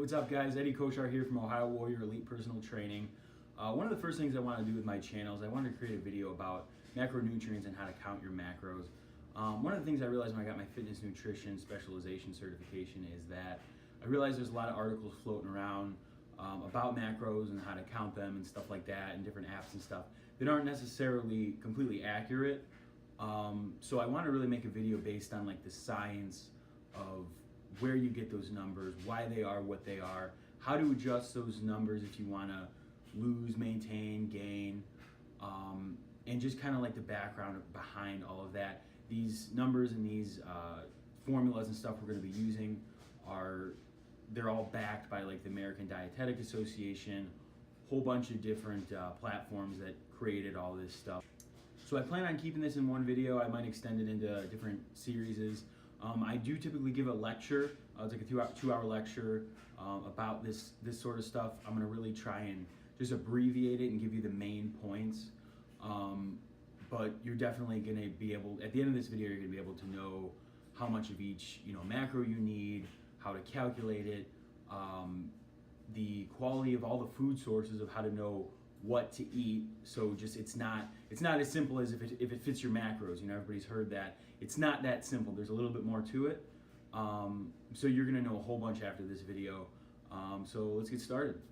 What's up guys? Eddie Koshar here from Ohio Warrior Elite Personal Training. One of the first things I want to do with my channel is I wanted to create a video about macronutrients and how to count your macros. One of the things I realized when I got my fitness nutrition specialization certification is that I realized there's a lot of articles floating around about macros and how to count them and stuff like that, and different apps and stuff that aren't necessarily completely accurate. So I want to really make a video based on like the science of where you get those numbers, why they are what they are, how to adjust those numbers if you want to lose, maintain, gain, and just kind of like the background behind all of that. These numbers and these formulas and stuff we're going to be using they're all backed by like the American Dietetic Association, whole bunch of different platforms that created all this stuff. So I plan on keeping this in one video. I might extend it into different series. I do typically give a lecture. It's like a two-hour lecture about this sort of stuff. I'm going to really try and just abbreviate it and give you the main points. But you're definitely going to be able, at the end of this video, you're going to be able to know how much of each macro you need, how to calculate it, the quality of all the food sources of how to know what to eat. So just it's not as simple as if it fits your macros. Everybody's heard that. It's not that simple. There's a little bit more to it. So you're gonna know a whole bunch after this video. So let's get started.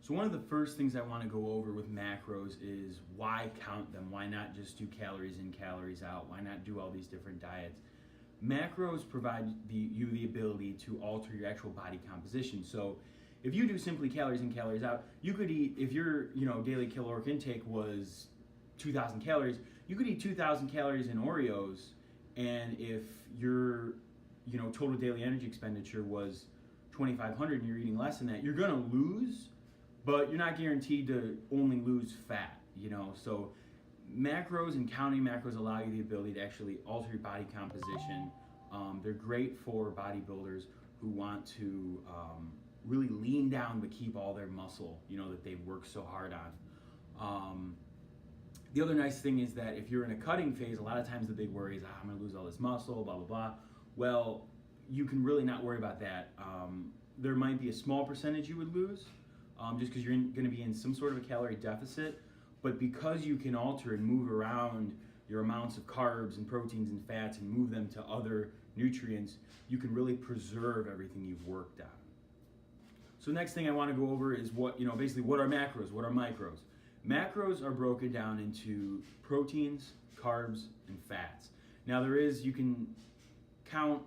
So one of the first things I want to go over with macros is why count them? Why not just do calories in, calories out? Why not do all these different diets? Macros provide you the ability to alter your actual body composition. So if you do simply calories in, calories out, you could eat, if your daily caloric intake was 2,000 calories, you could eat 2,000 calories in Oreos, and if your total daily energy expenditure was 2,500 and you're eating less than that, you're gonna lose, but you're not guaranteed to only lose fat. So macros and counting macros allow you the ability to actually alter your body composition. They're great for bodybuilders who want to really lean down but keep all their muscle, that they've worked so hard on. The other nice thing is that if you're in a cutting phase, a lot of times the big worry is, I'm gonna lose all this muscle, blah, blah, blah. Well, you can really not worry about that. There might be a small percentage you would lose, just because you're gonna be in some sort of a calorie deficit, but because you can alter and move around your amounts of carbs and proteins and fats and move them to other nutrients, you can really preserve everything you've worked on. So next thing I want to go over is basically what are macros, what are micros. Macros are broken down into proteins, carbs, and fats. Now you can count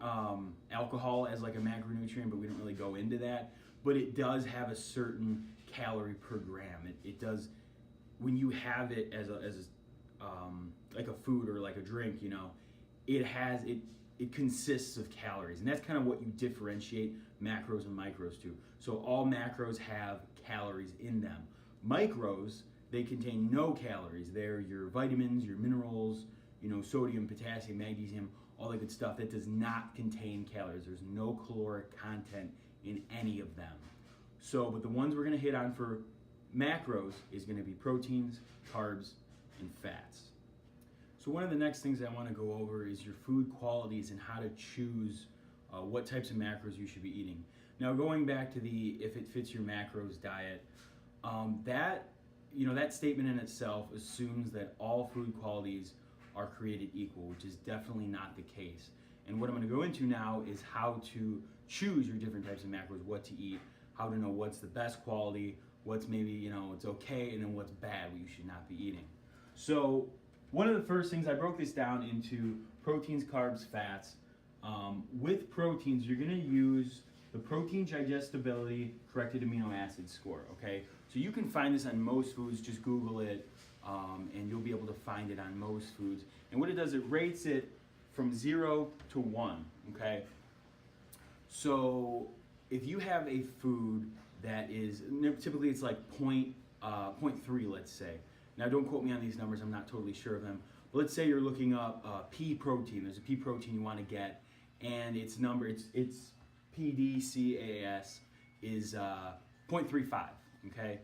alcohol as like a macronutrient, but we don't really go into that. But it does have a certain calorie per gram. It does, when you have it as like a food or like a drink, it consists of calories, and that's kind of what you differentiate macros and micros to. So all macros have calories in them. Micros, they contain no calories. They're your vitamins, your minerals, sodium, potassium, magnesium, all that good stuff that does not contain calories. There's no caloric content in any of them. But the ones we're gonna hit on for macros is gonna be proteins, carbs, and fats. So one of the next things I want to go over is your food qualities and how to choose what types of macros you should be eating. Now going back to the if it fits your macros diet, that statement in itself assumes that all food qualities are created equal, which is definitely not the case. And what I'm going to go into now is how to choose your different types of macros, what to eat, how to know what's the best quality, what's maybe it's okay, and then what's bad, what you should not be eating. So one of the first things, I broke this down into proteins, carbs, fats. With proteins, you're gonna use the protein digestibility corrected amino acid score, okay? So you can find this on most foods, just Google it, and you'll be able to find it on most foods. And what it does, it rates it from 0 to 1, okay? So if you have a food that is, typically it's like 0.3, let's say. Now don't quote me on these numbers, I'm not totally sure of them. But let's say you're looking up pea protein. There's a pea protein you want to get, and it's PDCAAS is 0.35, okay?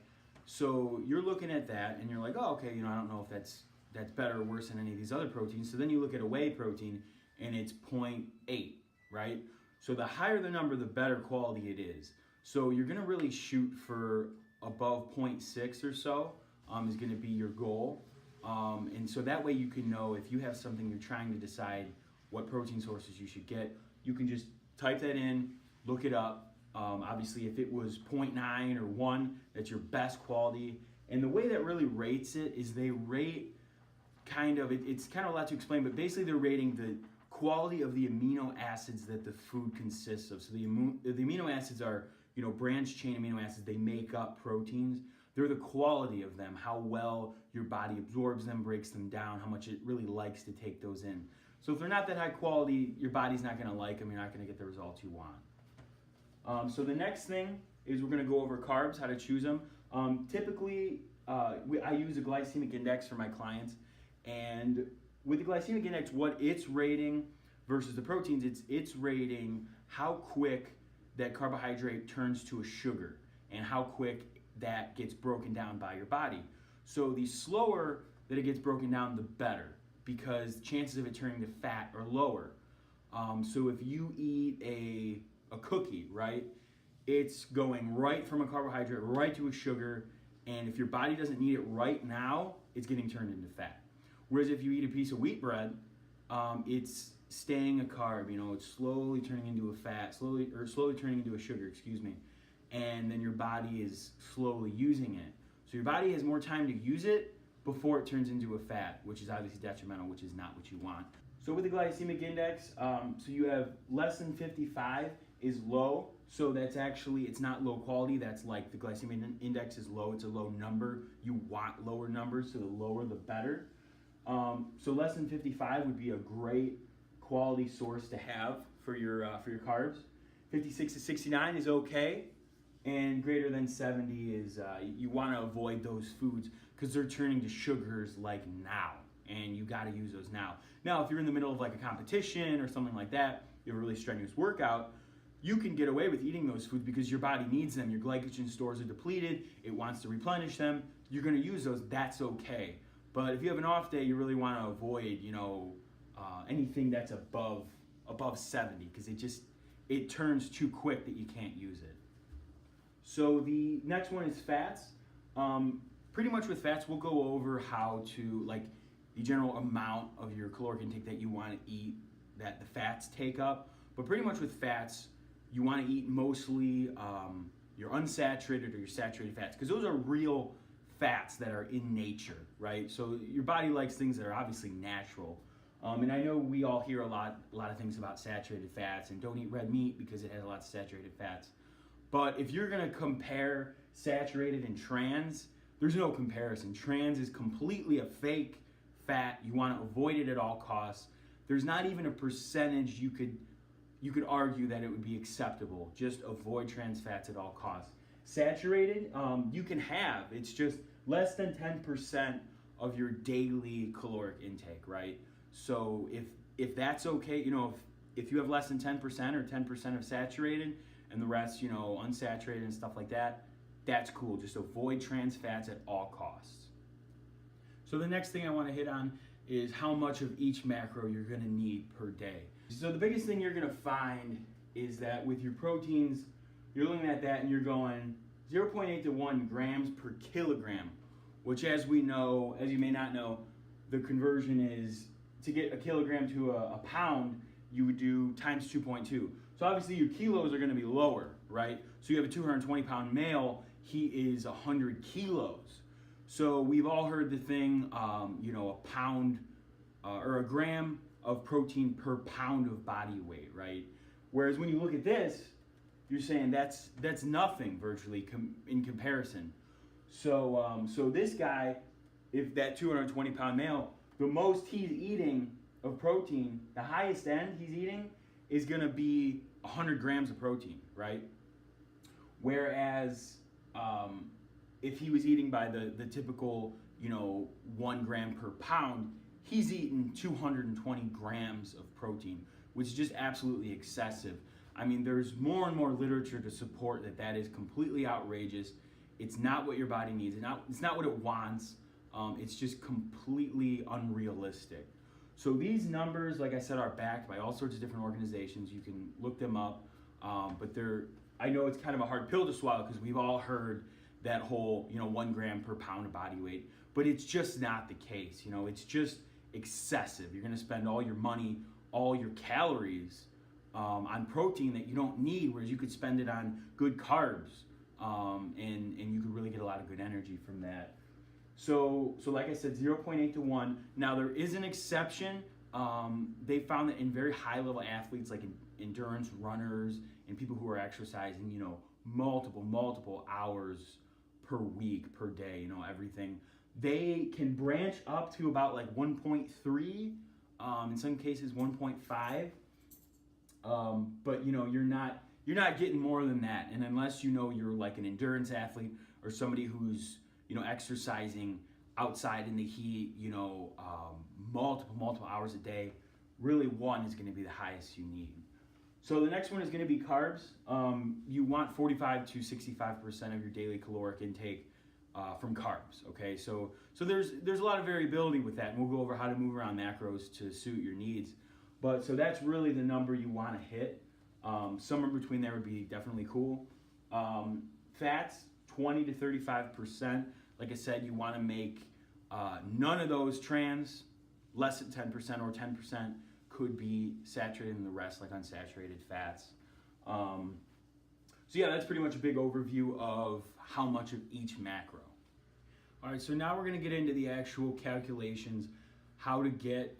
So you're looking at that and you're like, oh, okay, I don't know if that's better or worse than any of these other proteins. So then you look at a whey protein and it's 0.8, right? So the higher the number, the better quality it is. So you're gonna really shoot for above 0.6 or so is gonna be your goal. And so that way you can know if you have something you're trying to decide what protein sources you should get, you can just type that in, look it up. Obviously if it was 0.9 or 1, that's your best quality. And the way that really rates it is they rate it's kind of a lot to explain, but basically they're rating the quality of the amino acids that the food consists of. So the amino acids are, branched chain amino acids. They make up proteins. They're the quality of them, how well your body absorbs them, breaks them down, how much it really likes to take those in. So if they're not that high quality, your body's not going to like them. You're not going to get the results you want. So the next thing is we're going to go over carbs, how to choose them. Typically, I use a glycemic index for my clients. And with the glycemic index, what it's rating versus the proteins, it's rating how quick that carbohydrate turns to a sugar and how quick that gets broken down by your body. So the slower that it gets broken down, the better, because chances of it turning to fat are lower. So if you eat a cookie, right, it's going right from a carbohydrate right to a sugar, and if your body doesn't need it right now, it's getting turned into fat. Whereas if you eat a piece of wheat bread, it's staying a carb, it's slowly turning into a fat, slowly turning into a sugar, and then your body is slowly using it. So your body has more time to use it before it turns into a fat, which is obviously detrimental, which is not what you want. So with the glycemic index, so you have less than 55 is low, so that's actually, it's not low quality, that's like the glycemic index is low, it's a low number. You want lower numbers, so the lower the better. So less than 55 would be a great quality source to have for your carbs. 56 to 69 is okay, and greater than 70 is you want to avoid those foods because they're turning to sugars like now, and you got to use those now. Now, if you're in the middle of like a competition or something like that, you have a really strenuous workout, you can get away with eating those foods because your body needs them. Your glycogen stores are depleted. It wants to replenish them. You're going to use those. That's okay. But if you have an off day, you really want to avoid, anything that's above 70 because it turns too quick that you can't use it. So the next one is fats. Pretty much with fats, we'll go over how to, like, the general amount of your caloric intake that you want to eat that the fats take up. But pretty much with fats, you want to eat mostly your unsaturated or your saturated fats because those are real fats that are in nature, right? So your body likes things that are obviously natural. And I know we all hear a lot of things about saturated fats and don't eat red meat because it has a lot of saturated fats. But if you're gonna compare saturated and trans, there's no comparison. Trans is completely a fake fat. You wanna avoid it at all costs. There's not even a percentage you could argue that it would be acceptable. Just avoid trans fats at all costs. Saturated, you can have, it's just less than 10% of your daily caloric intake, right? So if that's okay, if you have less than 10% or 10% of saturated and the rest, unsaturated and stuff like that, that's cool. Just avoid trans fats at all costs. So the next thing I want to hit on is how much of each macro you're going to need per day. So the biggest thing you're going to find is that with your proteins, you're looking at that and you're going 0.8 to 1 grams per kilogram, which as we know, as you may not know, the conversion is to get a kilogram to a pound, you would do times 2.2. So obviously your kilos are going to be lower, right? So you have a 220 pound male, he is 100 kilos. So we've all heard the thing, a pound or a gram of protein per pound of body weight, right? Whereas when you look at this, you're saying that's nothing virtually in comparison. So this guy, if that 220 pound male, the most he's eating of protein, the highest end he's eating is going to be 100 grams of protein, right? Whereas if he was eating by the typical, 1 gram per pound, he's eating 220 grams of protein, which is just absolutely excessive. I mean, there's more and more literature to support that is completely outrageous. It's not what your body needs. It's not what it wants. It's just completely unrealistic. So these numbers, like I said, are backed by all sorts of different organizations. You can look them up, but they're I know it's kind of a hard pill to swallow because we've all heard that whole, 1 gram per pound of body weight, but it's just not the case. It's just excessive. You're going to spend all your money, all your calories on protein that you don't need, whereas you could spend it on good carbs, and you could really get a lot of good energy from that. So like I said, 0.8 to 1. Now there is an exception. They found that in very high level athletes, like endurance runners and people who are exercising, multiple hours per week, per day, everything, they can branch up to about like 1.3, in some cases 1.5. But you're not getting more than that. And unless you're like an endurance athlete or somebody who's exercising outside in the heat, multiple hours a day, really 1 is going to be the highest you need. So the next one is going to be carbs. You want 45 to 65% of your daily caloric intake from carbs. Okay, so there's a lot of variability with that, and we'll go over how to move around macros to suit your needs. But so that's really the number you want to hit. Somewhere between there would be definitely cool. Fats, 20 to 35%. Like I said, you want to make none of those trans, less than 10% or 10% could be saturated, and the rest like unsaturated fats. So yeah, that's pretty much a big overview of how much of each macro. All right, so now we're going to get into the actual calculations, how to get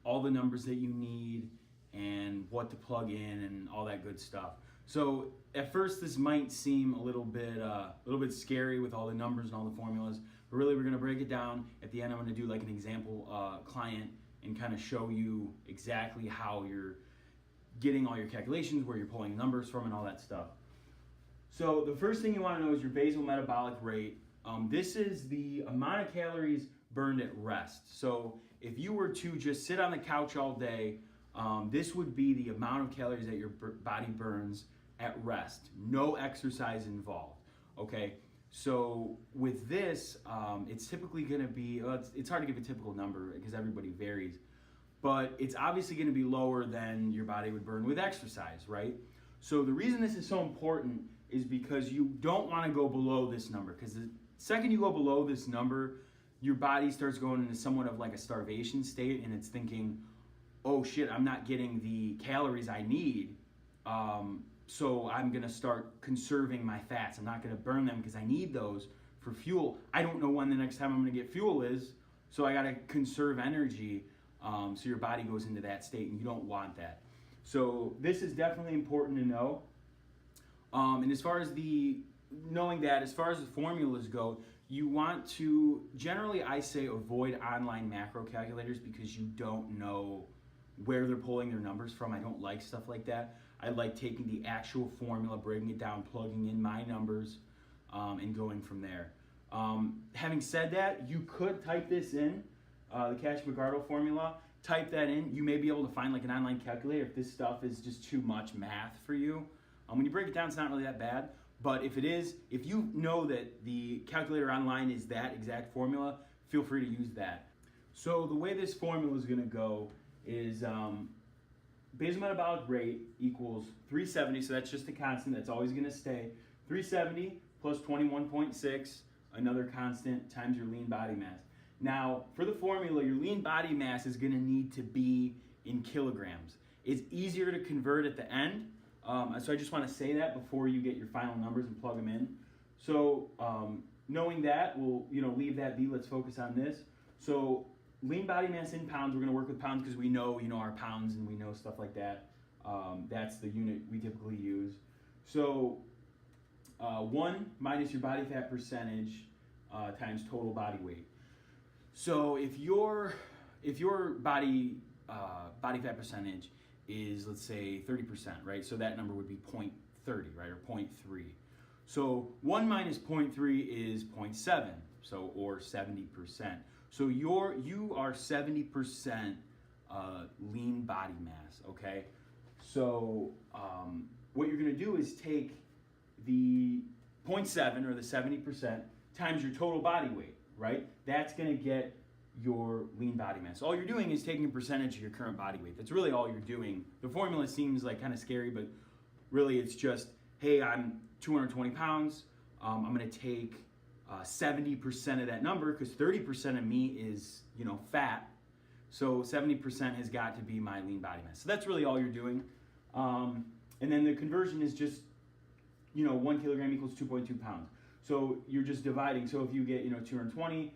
all the numbers that you need and what to plug in and all that good stuff. So at first this might seem a little bit scary with all the numbers and all the formulas, but really we're going to break it down. At the end I'm going to do like an example client and kind of show you exactly how you're getting all your calculations, where you're pulling numbers from and all that stuff. So the first thing you want to know is your basal metabolic rate. This is the amount of calories burned at rest. So if you were to just sit on the couch all day, this would be the amount of calories that your body burns at rest. No exercise involved. Okay, so with this, it's typically going to be, it's hard to give a typical number because everybody varies, but it's obviously going to be lower than your body would burn with exercise, right? So the reason this is so important is because you don't want to go below this number, because the second you go below this number, your body starts going into somewhat of like a starvation state, and it's thinking, oh shit, I'm not getting the calories I need, so I'm going to start conserving my fats. I'm not going to burn them because I need those for fuel. I don't know when the next time I'm going to get fuel is, so I got to conserve energy, so your body goes into that state, and you don't want that. So this is definitely important to know. And as far as knowing that, as far as the formulas go, you want to, generally I say avoid online macro calculators because you don't know where they're pulling their numbers from. I don't like stuff like that. I like taking the actual formula, breaking it down, plugging in my numbers, and going from there. Having said that, you could type this in, the Cash-McArdle formula, type that in. You may be able to find like an online calculator if this stuff is just too much math for you. When you break it down, it's not really that bad. But if it is, if you know that the calculator online is that exact formula, feel free to use that. So the way this formula is going to go is basal metabolic rate equals 370, so that's just a constant, that's always going to stay. 370 plus 21.6, another constant, times your lean body mass. Now, for the formula, your lean body mass is going to need to be in kilograms. It's easier to convert at the end, so I just want to say that before you get your final numbers and plug them in. So knowing that, we'll leave that be. Let's focus on this. So lean body mass in pounds, we're going to work with pounds because we know our pounds and we know stuff like that. That's the unit we typically use. So 1 minus your body fat percentage times total body weight. So if your body fat percentage is, let's say, 30%, right? So that number would be 0.30, right, or 0.3. So 1 minus 0.3 is 0.7, so or 70%. So you are 70% lean body mass, okay? So what you're going to do is take the 0.7 or the 70% times your total body weight, right? That's going to get your lean body mass. All you're doing is taking a percentage of your current body weight. That's really all you're doing. The formula seems like kind of scary, but really it's just hey, I'm 220 pounds, I'm gonna take 70% of that number, because 30% of me is, fat. So 70% has got to be my lean body mass. So that's really all you're doing. And then the conversion is just, 1 kilogram equals 2.2 pounds. So you're just dividing. So if you get, 220,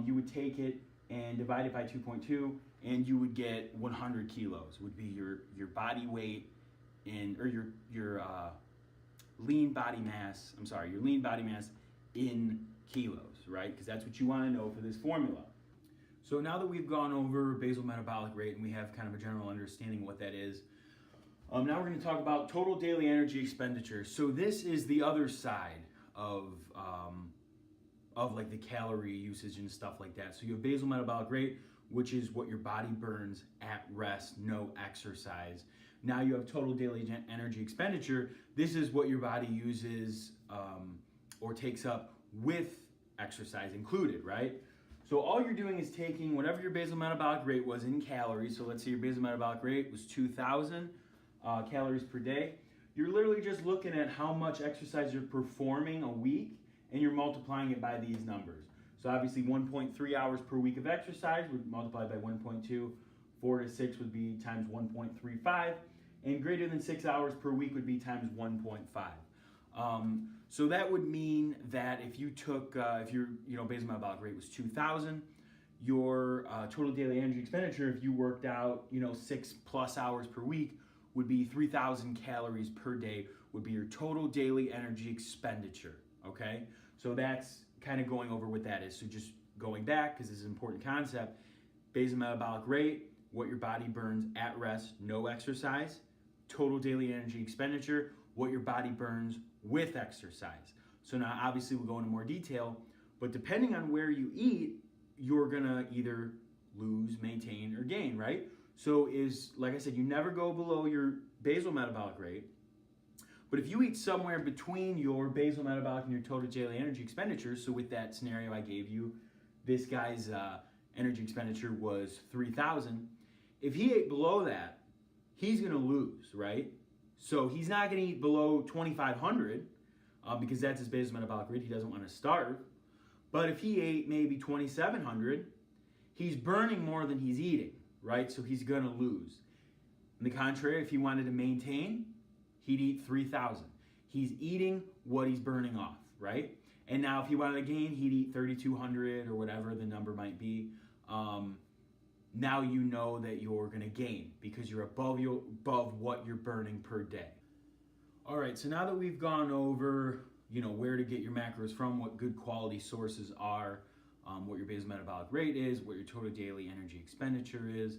you would take it and divide it by 2.2, and you would get 100 kilos would be your body weight or your lean body mass. I'm sorry, your lean body mass in kilos, right? Because that's what you want to know for this formula. So now that we've gone over basal metabolic rate and we have kind of a general understanding what that is, now we're going to talk about total daily energy expenditure. So this is the other side of like the calorie usage and stuff like that. So you have basal metabolic rate, which is what your body burns at rest, no exercise. Now you have total daily energy expenditure. This is what your body uses or takes up with exercise included, right? So all you're doing is taking whatever your basal metabolic rate was in calories. So let's say your basal metabolic rate was 2,000 calories per day. You're literally just looking at how much exercise you're performing a week, and you're multiplying it by these numbers. So obviously 1.3 hours per week of exercise would multiply by 1.2, 4 to 6 would be times 1.35, and greater than 6 hours per week would be times 1.5. So that would mean that if you took, if your basal metabolic rate was 2,000, your total daily energy expenditure, if you worked out 6+ hours per week, would be 3,000 calories per day would be your total daily energy expenditure. Okay, so that's kind of going over what that is. So just going back, because this is an important concept, basal metabolic rate, what your body burns at rest, no exercise. Total daily energy expenditure, what your body burns with exercise. So now obviously we'll go into more detail, but depending on where you eat, you're gonna either lose, maintain, or gain, right? So like I said, you never go below your basal metabolic rate. But if you eat somewhere between your basal metabolic and your total daily energy expenditure, so with that scenario I gave you, this guy's energy expenditure was 3,000. If he ate below that, he's gonna lose, right? So he's not gonna eat below 2,500 because that's his basal metabolic rate. He doesn't want to starve. But if he ate maybe 2,700, he's burning more than he's eating, right? So he's gonna lose. On the contrary, if he wanted to maintain, he'd eat 3,000. He's eating what he's burning off, right? And now if he wanted to gain, he'd eat 3,200 or whatever the number might be. Now you know that you're gonna gain because you're above what you're burning per day. All right, so now that we've gone over, where to get your macros from, what good quality sources are, what your basal metabolic rate is, what your total daily energy expenditure is,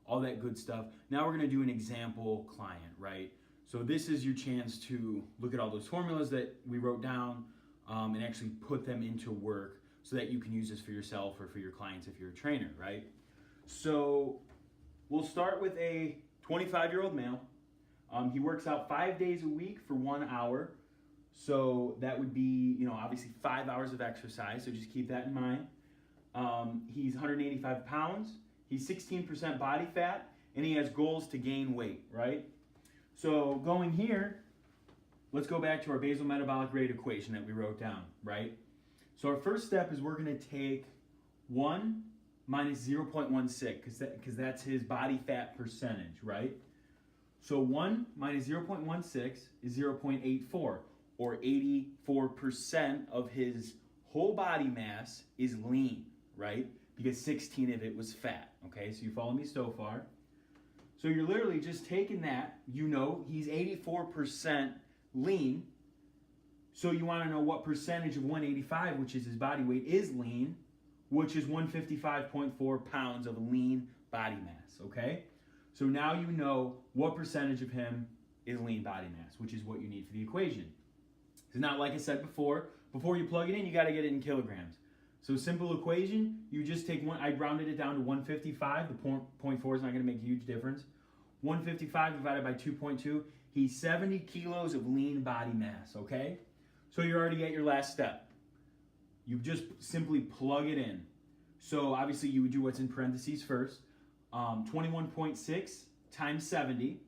all that good stuff. Now we're gonna do an example client, right? So this is your chance to look at all those formulas that we wrote down and actually put them into work so that you can use this for yourself or for your clients if you're a trainer, right? So we'll start with a 25-year-old male. He works out 5 days a week for 1 hour. So that would be, obviously 5 hours of exercise. So just keep that in mind. He's 185 pounds. He's 16% body fat, and he has goals to gain weight, right? So going here, let's go back to our basal metabolic rate equation that we wrote down, right? So our first step is we're going to take 1 minus 0.16 because that's his body fat percentage, right? So 1 minus 0.16 is 0.84, or 84% of his whole body mass is lean, right? Because 16 of it was fat, okay? So you follow me so far? So you're literally just taking that, he's 84% lean. So you want to know what percentage of 185, which is his body weight, is lean, which is 155.4 pounds of lean body mass, okay? So now you know what percentage of him is lean body mass, which is what you need for the equation. It's not like I said before you plug it in, you got to get it in kilograms. So simple equation, you just take I rounded it down to 155. The 0.4 is not going to make a huge difference. 155 divided by 2.2, he's 70 kilos of lean body mass, okay? So you're already at your last step. You just simply plug it in. So obviously you would do what's in parentheses first. 21.6 times 70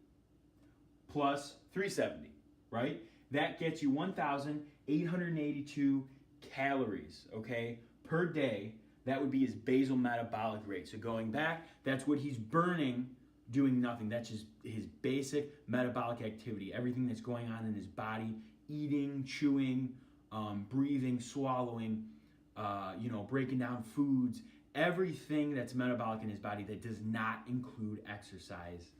plus 370, right? that gets you 1,882 calories, okay, per day. That would be his basal metabolic rate. So going back, that's what he's burning doing nothing. That's just his basic metabolic activity, everything that's going on in his body, eating, chewing, breathing, swallowing, breaking down foods, everything that's metabolic in his body that does not include exercise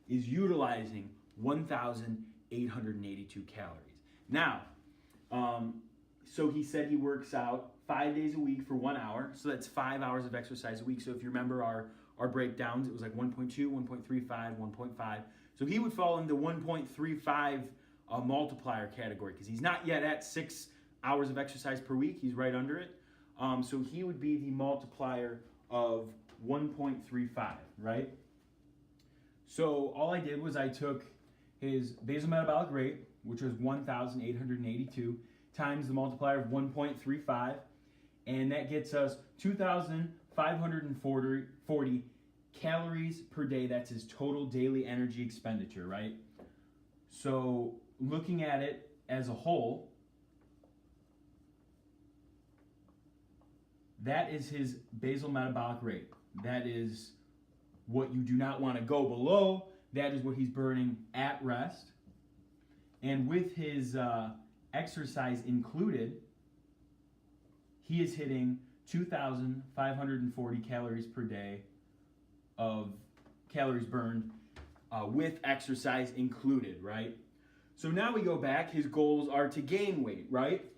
is utilizing 1,882 calories. Now, so he said he works out 5 days a week for 1 hour. So that's 5 hours of exercise a week. So if you remember our breakdowns, it was like 1.2, 1.35, 1.5. So he would fall in the 1.35 multiplier category because he's not yet at 6 hours of exercise per week. He's right under it. So he would be the multiplier of 1.35, right? So all I did was I took his basal metabolic rate, which was 1,882, times the multiplier of 1.35, and that gets us 2,540 calories per day. That's his total daily energy expenditure, right? So looking at it as a whole, that is his basal metabolic rate. That is what you do not want to go below. That is what he's burning at rest. And with his exercise included, he is hitting 2,540 calories per day of calories burned with exercise included, right? So now we go back. His goals are to gain weight, right?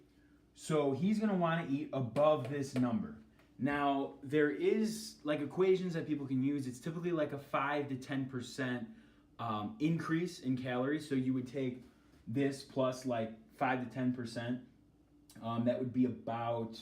So he's going to want to eat above this number. Now, there is like equations that people can use. It's typically like a 5 to 10% increase in calories. So you would take this plus like 5 to 10%. That would be about,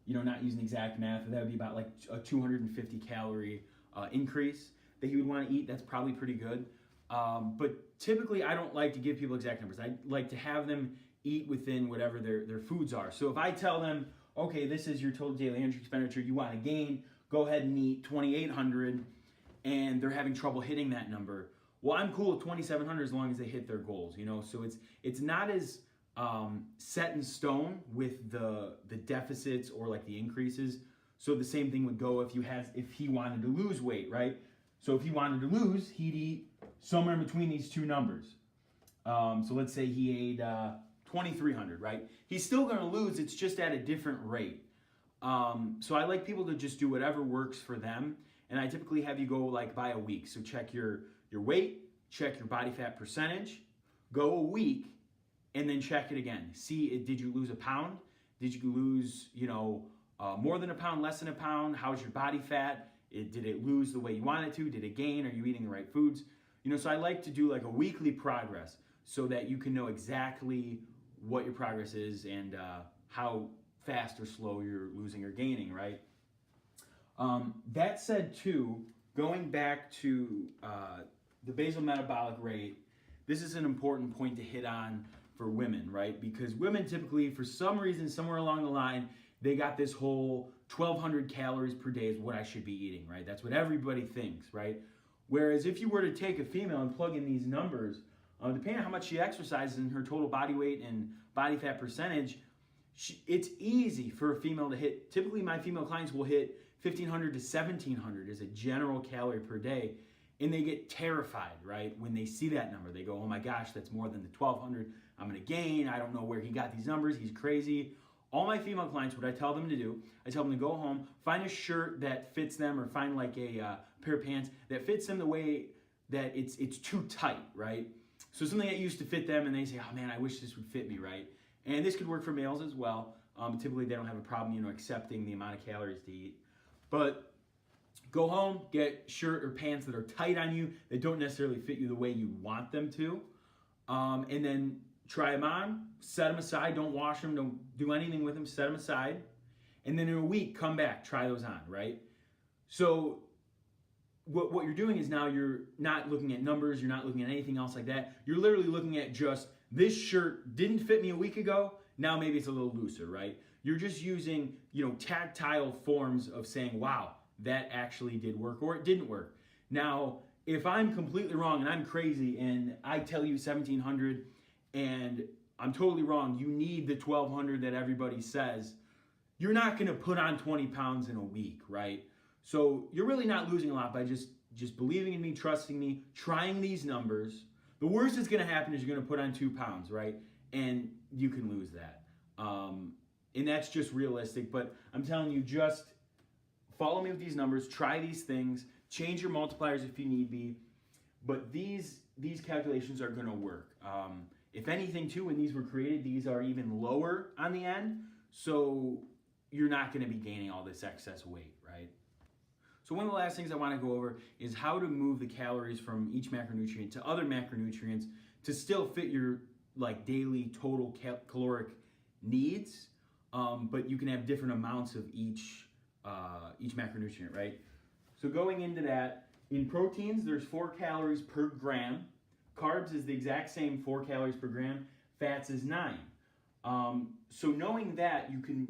not using exact math, but that would be about like a 250 calorie increase that he would want to eat. That's probably pretty good. But typically, I don't like to give people exact numbers. I like to have them eat within whatever their foods are. So if I tell them, okay, this is your total daily energy expenditure you want to gain, go ahead and eat 2,800, and they're having trouble hitting that number. Well, I'm cool with 2,700 as long as they hit their goals, So it's not as set in stone with the deficits or like the increases. So the same thing would go if he wanted to lose weight, right? So if he wanted to lose, he'd eat somewhere in between these two numbers. So let's say he ate 2,300, right? He's still going to lose. It's just at a different rate. So I like people to just do whatever works for them. And I typically have you go like by a week. So check your weight, check your body fat percentage, go a week, and then check it again. See, did you lose a pound? Did you lose, more than a pound, less than a pound? How's your body fat? Did it lose the way you wanted to? Did it gain? Are you eating the right foods? So I like to do like a weekly progress so that you can know exactly what your progress is and how fast or slow you're losing or gaining, right? That said, too, going back to the basal metabolic rate, this is an important point to hit on for women, right? Because women typically, for some reason, somewhere along the line, they got this whole 1,200 calories per day is what I should be eating, right? That's what everybody thinks, right? Whereas if you were to take a female and plug in these numbers, depending on how much she exercises and her total body weight and body fat percentage, it's easy for a female to hit. Typically, my female clients will hit 1,500 to 1,700 as a general calorie per day, and they get terrified, right? When they see that number, they go, oh my gosh, that's more than the 1,200 I'm going to gain. I don't know where he got these numbers. He's crazy. All my female clients, what I tell them to do, I tell them to go home, find a shirt that fits them, or find like a pair of pants that fits them the way that it's too tight, right? So something that used to fit them, and they say, oh man, I wish this would fit me, right? And this could work for males as well. Typically, they don't have a problem, accepting the amount of calories to eat. But go home, get shirt or pants that are tight on you, that don't necessarily fit you the way you want them to, and then try them on, set them aside, don't wash them, don't do anything with them, set them aside, and then in a week, come back, try those on, right? So what you're doing is now you're not looking at numbers, you're not looking at anything else like that. You're literally looking at just, this shirt didn't fit me a week ago, now maybe it's a little looser, right? You're just using, tactile forms of saying, wow, that actually did work, or it didn't work. Now, if I'm completely wrong and I'm crazy and I tell you 1,700 and I'm totally wrong. You need the 1,200 that everybody says. You're not going to put on 20 pounds in a week, right? So you're really not losing a lot by just believing in me, trusting me, trying these numbers. The worst that's going to happen is you're going to put on 2 pounds, right? And you can lose that. And that's just realistic. But I'm telling you, just follow me with these numbers. Try these things. Change your multipliers if you need be. But these calculations are going to work. If anything, too, when these were created, these are even lower on the end. So you're not going to be gaining all this excess weight, right? So one of the last things I want to go over is how to move the calories from each macronutrient to other macronutrients to still fit your daily total caloric needs, but you can have different amounts of each macronutrient, right? So going into that, in proteins, there's 4 calories per gram. Carbs is the exact same, 4 calories per gram. Fats is 9. So knowing that, you can,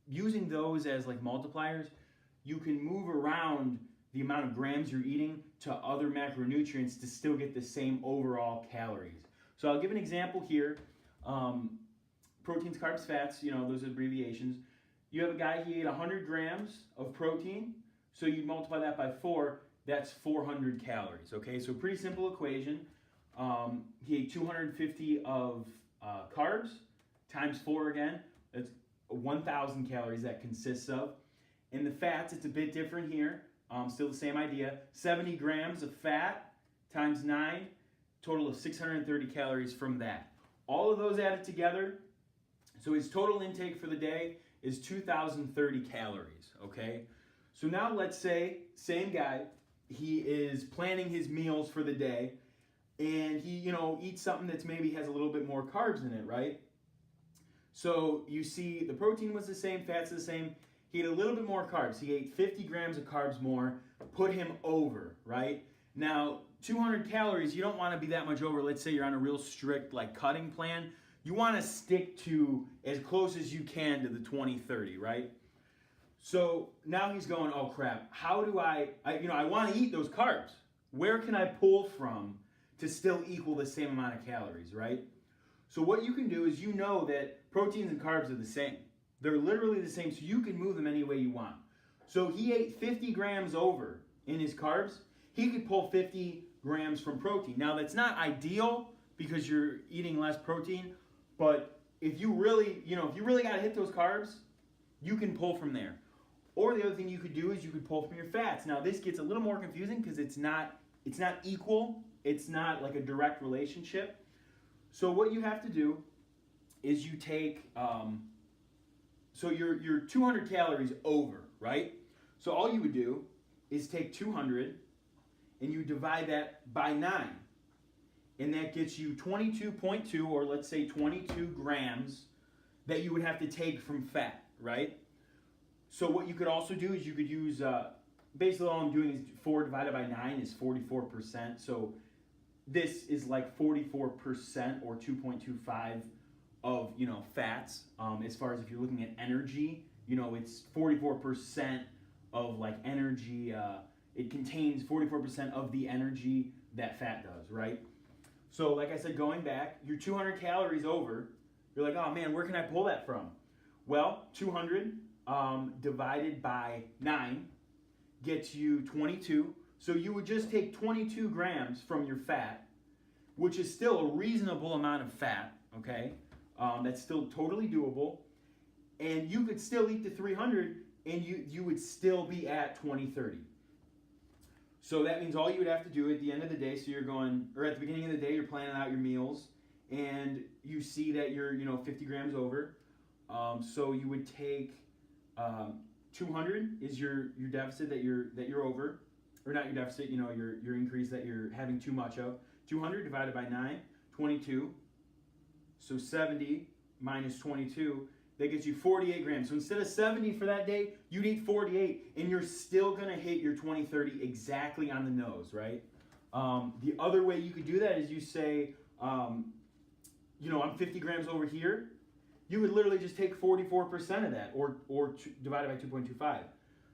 using those as multipliers, you can move around the amount of grams you're eating to other macronutrients to still get the same overall calories. So I'll give an example here. Proteins, carbs, fats, those are abbreviations. You have a guy, he ate 100 grams of protein, so you multiply that by 4, that's 400 calories, okay? So pretty simple equation. He ate 250 of carbs, times 4 again, that's 1,000 calories that consists of. In the fats, it's a bit different here. Still the same idea. 70 grams of fat times 9, total of 630 calories from that. All of those added together, so his total intake for the day is 2,030 calories, okay? So now let's say, same guy, he is planning his meals for the day, and he, eats something that's maybe has a little bit more carbs in it, right? So you see the protein was the same, fats the same. He ate a little bit more carbs. He ate 50 grams of carbs more, put him over, right? Now, 200 calories, you don't want to be that much over. Let's say you're on a real strict cutting plan. You want to stick to as close as you can to the 20-30, right? So now he's going, oh crap, how do I want to eat those carbs. Where can I pull from to still equal the same amount of calories, right? So what you can do is that proteins and carbs are the same. They're literally the same, so you can move them any way you want. So he ate 50 grams over in his carbs. He could pull 50 grams from protein. Now, that's not ideal because you're eating less protein, but if you really got to hit those carbs, you can pull from there. Or the other thing you could do is you could pull from your fats. Now, this gets a little more confusing because it's not equal. It's not like a direct relationship. So what you have to do is you take... So you're 200 calories over, right? So all you would do is take 200 and you divide that by 9. And that gets you 22.2, or let's say 22 grams that you would have to take from fat, right? So what you could also do is you could use, basically all I'm doing is 4 divided by 9 is 44%. So this is 44% or 2.25 of fats. As far as if you're looking at energy, it's 44% of energy. It contains 44% of the energy that fat does, right? So like I said, going back, you're 200 calories over. You're like, oh man, where can I pull that from? Well, 200 divided by 9 gets you 22. So you would just take 22 grams from your fat, which is still a reasonable amount of fat, okay? That's still totally doable. And you could still eat the 300 and you would still be at 20-30. So that means all you would have to do at the end of the day, so you're going, or at the beginning of the day, you're planning out your meals and you see that you're, 50 grams over. So you would take 200 is your deficit that you're over, or not your deficit, your increase that you're having too much of. 200 divided by 9, 22. So 70 minus 22, that gets you 48 grams. So instead of 70 for that day, you'd eat 48, and you're still going to hit your 20-30 exactly on the nose, right? The other way you could do that is you say, I'm 50 grams over here. You would literally just take 44% of that, or divided by 2.25.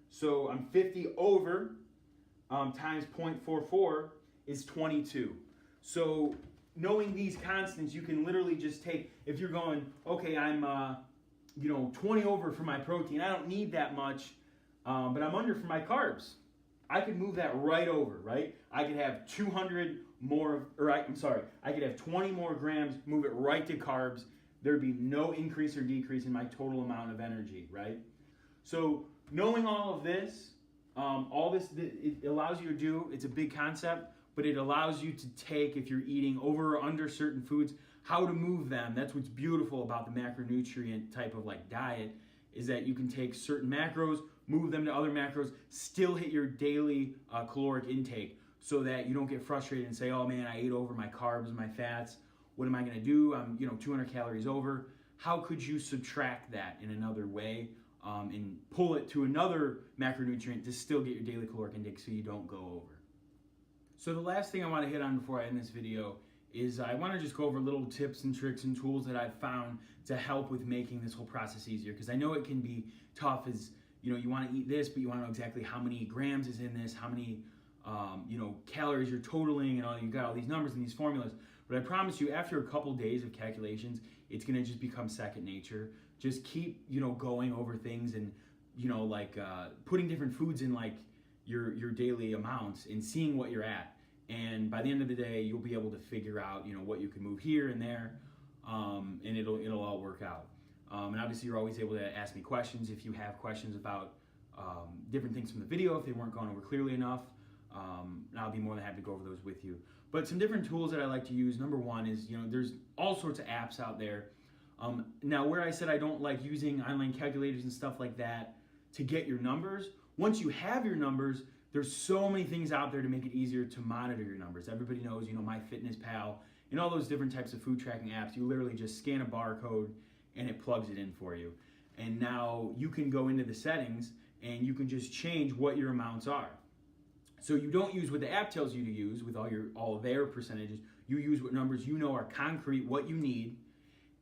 So I'm 50 over times 0.44 is 22. So knowing these constants, you can literally just take, if you're going, okay, I'm 20 over for my protein, I don't need that much, but I'm under for my carbs. I could move that right over, right? I could have 200 more, I could have 20 more grams, move it right to carbs. There'd be no increase or decrease in my total amount of energy, right? So knowing all of this, it allows you to do, it's a big concept, but it allows you to take, if you're eating over or under certain foods, how to move them. That's what's beautiful about the macronutrient type of like diet, is that you can take certain macros, move them to other macros, still hit your daily caloric intake, so that you don't get frustrated and say, oh man, I ate over my carbs and my fats. What am I gonna do? I'm 200 calories over. How could you subtract that in another way and pull it to another macronutrient to still get your daily caloric intake so you don't go over? So the last thing I wanna hit on before I end this video is I wanna just go over little tips and tricks and tools that I've found to help with making this whole process easier. Because I know it can be tough as, you wanna eat this, but you wanna know exactly how many grams is in this, how many calories you're totaling, and all, you got all these numbers and these formulas. But I promise you, after a couple days of calculations, it's gonna just become second nature. Just keep, going over things and, putting different foods in like your daily amounts and seeing what you're at. And by the end of the day, you'll be able to figure out, what you can move here and there, and it'll all work out. And obviously, you're always able to ask me questions if you have questions about different things from the video, if they weren't gone over clearly enough. And I'll be more than happy to go over those with you. But some different tools that I like to use. Number one is, there's all sorts of apps out there. Now, where I said I don't like using online calculators and stuff like that to get your numbers, once you have your numbers, there's so many things out there to make it easier to monitor your numbers. Everybody knows, MyFitnessPal and all those different types of food tracking apps. You literally just scan a barcode and it plugs it in for you. And now you can go into the settings and you can just change what your amounts are. So you don't use what the app tells you to use with all of their percentages. You use what numbers are concrete, what you need,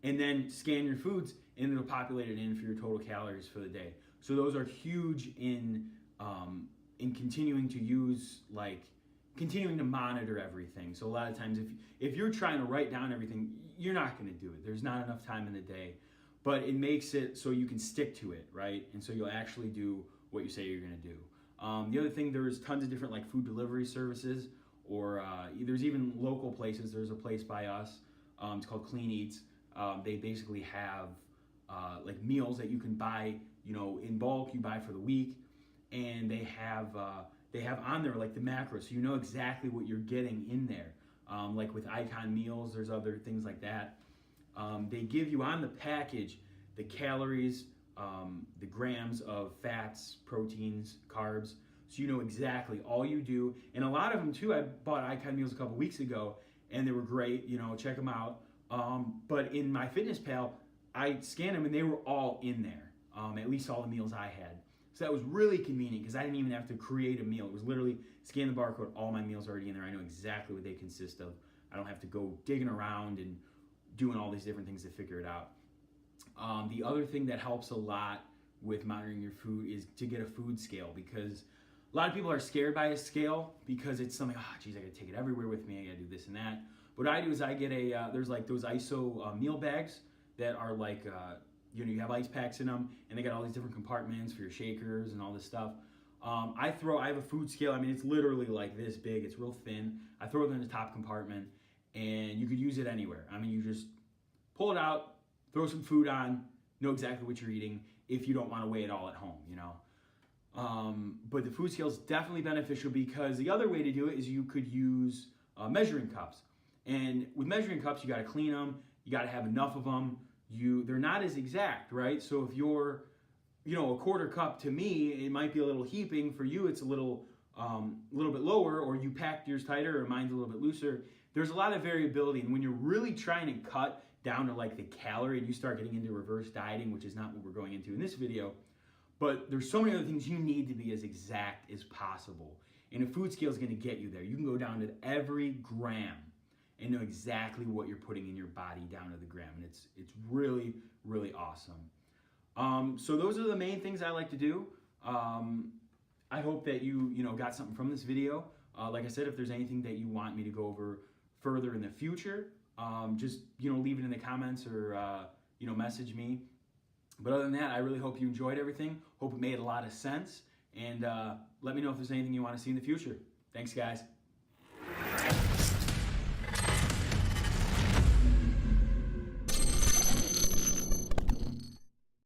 and then scan your foods and it'll populate it in for your total calories for the day. So those are huge in continuing to monitor everything. So a lot of times if you're trying to write down everything, you're not going to do it. There's not enough time in the day. But it makes it so you can stick to it, right? And so you'll actually do what you say you're going to do. The other thing, there's tons of different like food delivery services, or there's even local places. There's a place by us, it's called Clean Eats. They basically have like meals that you can buy, in bulk. You buy for the week, and they have on there like the macros, so you know exactly what you're getting in there. Like with Icon Meals, there's other things like that. They give you on the package the calories, the grams of fats, proteins, carbs, so you know exactly all you do. And a lot of them too, I bought Icon Meals a couple weeks ago, and they were great, check them out. But in MyFitnessPal, I scanned them and they were all in there, at least all the meals I had. So that was really convenient because I didn't even have to create a meal. It was literally scan the barcode, all my meals are already in there. I know exactly what they consist of. I don't have to go digging around and doing all these different things to figure it out. The other thing that helps a lot with monitoring your food is to get a food scale, because a lot of people are scared by a scale because it's something, I gotta take it everywhere with me, I gotta do this and that. What I do is I get there's like those ISO meal bags that are like, you have ice packs in them, and they got all these different compartments for your shakers and all this stuff. I have a food scale. I mean, it's literally like this big. It's real thin. I throw it in the top compartment, and you could use it anywhere. I mean, you just pull it out, throw some food on, know exactly what you're eating if you don't want to weigh it all at home, But the food scale is definitely beneficial, because the other way to do it is you could use measuring cups. And with measuring cups, you got to clean them. You got to have enough of them. They're not as exact, right? So if you're, a quarter cup, to me, it might be a little heaping. For you, it's a little bit lower, or you packed yours tighter, or mine's a little bit looser. There's a lot of variability, and when you're really trying to cut down to like the calorie, and you start getting into reverse dieting, which is not what we're going into in this video, but there's so many other things you need to be as exact as possible. And a food scale is going to get you there. You can go down to every gram and know exactly what you're putting in your body down to the gram. And it's really, really awesome. So those are the main things I like to do. I hope that you got something from this video. Like I said, if there's anything that you want me to go over further in the future, just leave it in the comments or message me. But other than that, I really hope you enjoyed everything. Hope it made a lot of sense. And let me know if there's anything you want to see in the future. Thanks, guys.